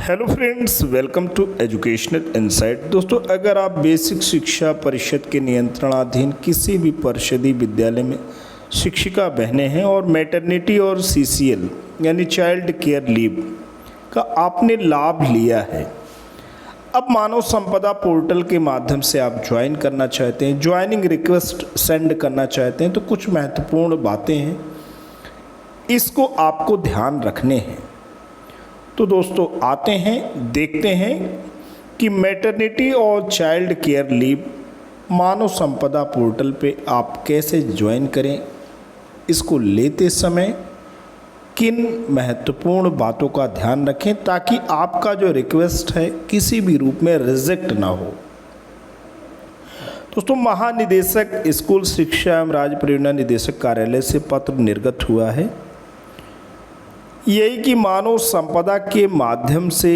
Hello friends, welcome to educational insight. दोस्तों, अगर आप बेसिक शिक्षा परिषद के नियंत्रणाधीन किसी भी परिषदीय विद्यालय में शिक्षिका बहने हैं और मैटरनिटी और सीसीएल यानी चाइल्ड केयर लीव का आपने लाभ लिया है, अब मानव संपदा पोर्टल के माध्यम से आप ज्वाइन करना चाहते हैं, ज्वाइनिंग रिक्वेस्ट सेंड करना चाहते हैं, तो कुछ महत्वपूर्ण बातें हैं, इसको आपको ध्यान रखने हैं। तो दोस्तों आते हैं, देखते हैं कि मैटरनिटी और चाइल्ड केयर लीव मानव संपदा पोर्टल पे आप कैसे ज्वाइन करें। इसको लेते समय किन महत्वपूर्ण बातों का ध्यान रखें ताकि आपका जो रिक्वेस्ट है किसी भी रूप में रिजेक्ट ना हो। दोस्तों, महानिदेशक स्कूल शिक्षा एवं राज्य परियोजना निदेशक कार्यालय से पत्र निर्गत हुआ है, यही कि मानव संपदा के माध्यम से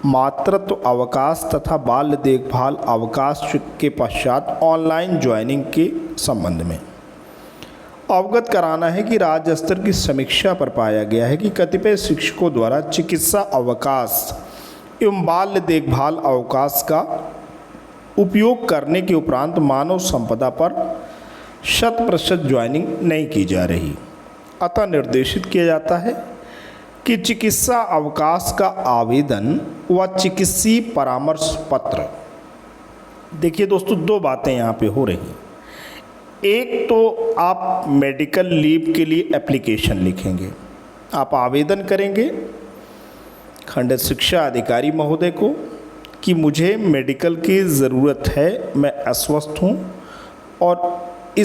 मातृत्व अवकाश तथा बाल देखभाल अवकाश के पश्चात ऑनलाइन ज्वाइनिंग के संबंध में अवगत कराना है कि राज्य स्तर की समीक्षा पर पाया गया है कि कतिपय शिक्षकों द्वारा चिकित्सा अवकाश एवं बाल देखभाल अवकाश का उपयोग करने के उपरांत मानव संपदा पर 100% ज्वाइनिंग नहीं की जा रही। अतः निर्देशित किया जाता है कि चिकित्सा अवकाश का आवेदन व चिकित्सीय परामर्श पत्र। देखिए दोस्तों, दो बातें यहाँ पे हो रही हैं। एक तो आप मेडिकल लीव के लिए एप्लीकेशन लिखेंगे, आप आवेदन करेंगे खंड शिक्षा अधिकारी महोदय को कि मुझे मेडिकल की ज़रूरत है, मैं अस्वस्थ हूँ और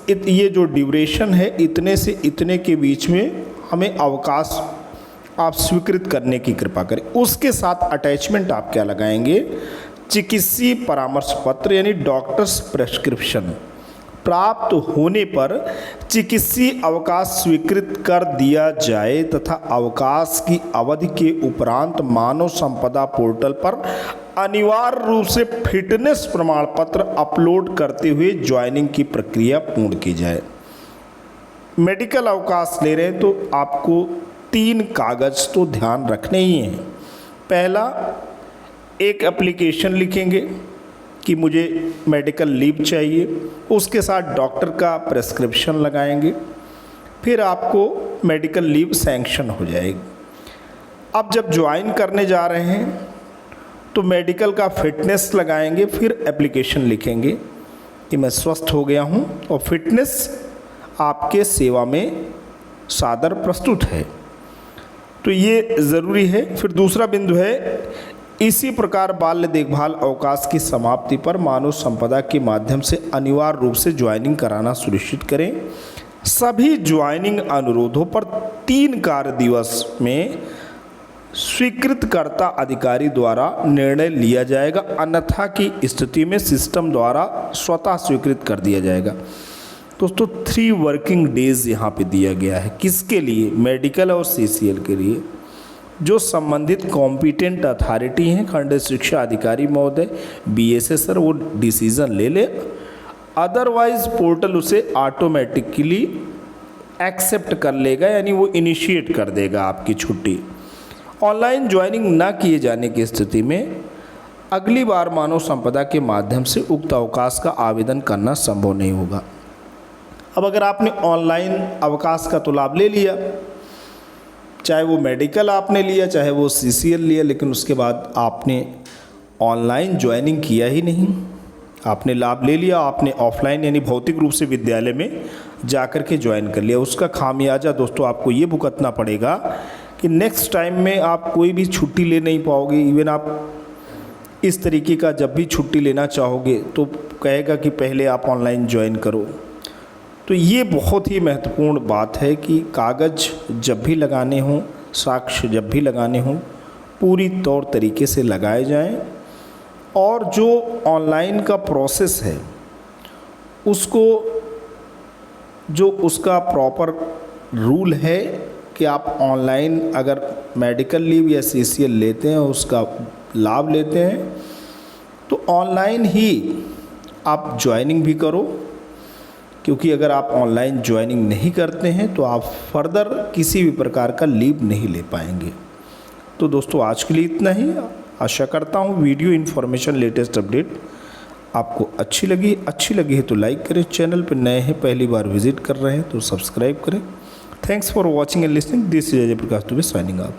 ये जो ड्यूरेशन है इतने से इतने के बीच में हमें अवकाश आप स्वीकृत करने की कृपा करें। उसके साथ अटैचमेंट आप क्या लगाएंगे, चिकित्सीय परामर्श पत्र यानी डॉक्टर्स प्रेस्क्रिप्शन प्राप्त होने पर चिकित्सीय अवकाश स्वीकृत कर दिया जाए तथा अवकाश की अवधि के उपरांत मानव संपदा पोर्टल पर अनिवार्य रूप से फिटनेस प्रमाण पत्र अपलोड करते हुए ज्वाइनिंग की प्रक्रिया पूर्ण की जाए। मेडिकल अवकाश ले रहे हैं तो आपको 3 कागज़ तो ध्यान रखने ही हैं। पहला, एक एप्लीकेशन लिखेंगे कि मुझे मेडिकल लीव चाहिए, उसके साथ डॉक्टर का प्रेस्क्रिप्शन लगाएंगे, फिर आपको मेडिकल लीव सैंक्शन हो जाएगी। अब जब ज्वाइन करने जा रहे हैं तो मेडिकल का फिटनेस लगाएंगे, फिर एप्लीकेशन लिखेंगे कि मैं स्वस्थ हो गया हूँ और फिटनेस आपके सेवा में सादर प्रस्तुत है, तो ये ज़रूरी है। फिर दूसरा बिंदु है, इसी प्रकार बाल्य देखभाल अवकाश की समाप्ति पर मानव संपदा के माध्यम से अनिवार्य रूप से ज्वाइनिंग कराना सुनिश्चित करें। सभी ज्वाइनिंग अनुरोधों पर 3 कार्य दिवस में स्वीकृतकर्ता अधिकारी द्वारा निर्णय लिया जाएगा, अन्यथा की स्थिति में सिस्टम द्वारा स्वतः स्वीकृत कर दिया जाएगा। दोस्तों, 3 वर्किंग डेज़ यहाँ पे दिया गया है, किसके लिए, मेडिकल और सीसीएल के लिए। जो संबंधित कॉम्पिटेंट अथॉरिटी हैं खंड शिक्षा अधिकारी महोदय बीएसए सर, वो डिसीज़न ले ले, अदरवाइज पोर्टल उसे ऑटोमेटिकली एक्सेप्ट कर लेगा, यानी वो इनिशिएट कर देगा आपकी छुट्टी। ऑनलाइन ज्वाइनिंग ना किए जाने की स्थिति में अगली बार मानव संपदा के माध्यम से उक्त अवकाश का आवेदन करना संभव नहीं होगा। अब अगर आपने ऑनलाइन अवकाश का तो लाभ ले लिया, चाहे वो मेडिकल आपने लिया चाहे वो सीसीएल लिया, लेकिन उसके बाद आपने ऑनलाइन ज्वाइनिंग किया ही नहीं, आपने लाभ ले लिया, आपने ऑफलाइन यानी भौतिक रूप से विद्यालय में जाकर के ज्वाइन कर लिया। उसका खामियाजा दोस्तों आपको ये भुगतना पड़ेगा कि नेक्स्ट टाइम में आप कोई भी छुट्टी ले नहीं पाओगे। इवन आप इस तरीके का जब भी छुट्टी लेना चाहोगे तो कहेगा कि पहले आप ऑनलाइन ज्वाइन करो। तो ये बहुत ही महत्वपूर्ण बात है कि कागज़ जब भी लगाने हों, साक्ष्य जब भी लगाने हों, पूरी तौर तरीके से लगाए जाएं और जो ऑनलाइन का प्रोसेस है उसको, जो उसका प्रॉपर रूल है कि आप ऑनलाइन अगर मेडिकल लीव या सीसीएल लेते हैं, उसका लाभ लेते हैं, तो ऑनलाइन ही आप ज्वाइनिंग भी करो, क्योंकि अगर आप ऑनलाइन ज्वाइनिंग नहीं करते हैं तो आप फर्दर किसी भी प्रकार का लीव नहीं ले पाएंगे। तो दोस्तों आज के लिए इतना ही। आशा करता हूँ वीडियो इन्फॉर्मेशन लेटेस्ट अपडेट आपको अच्छी लगी है तो लाइक करें, चैनल पर नए हैं पहली बार विजिट कर रहे हैं तो सब्सक्राइब करें। Thanks for watching and listening. This is Ajay Prakash Dubey signing off.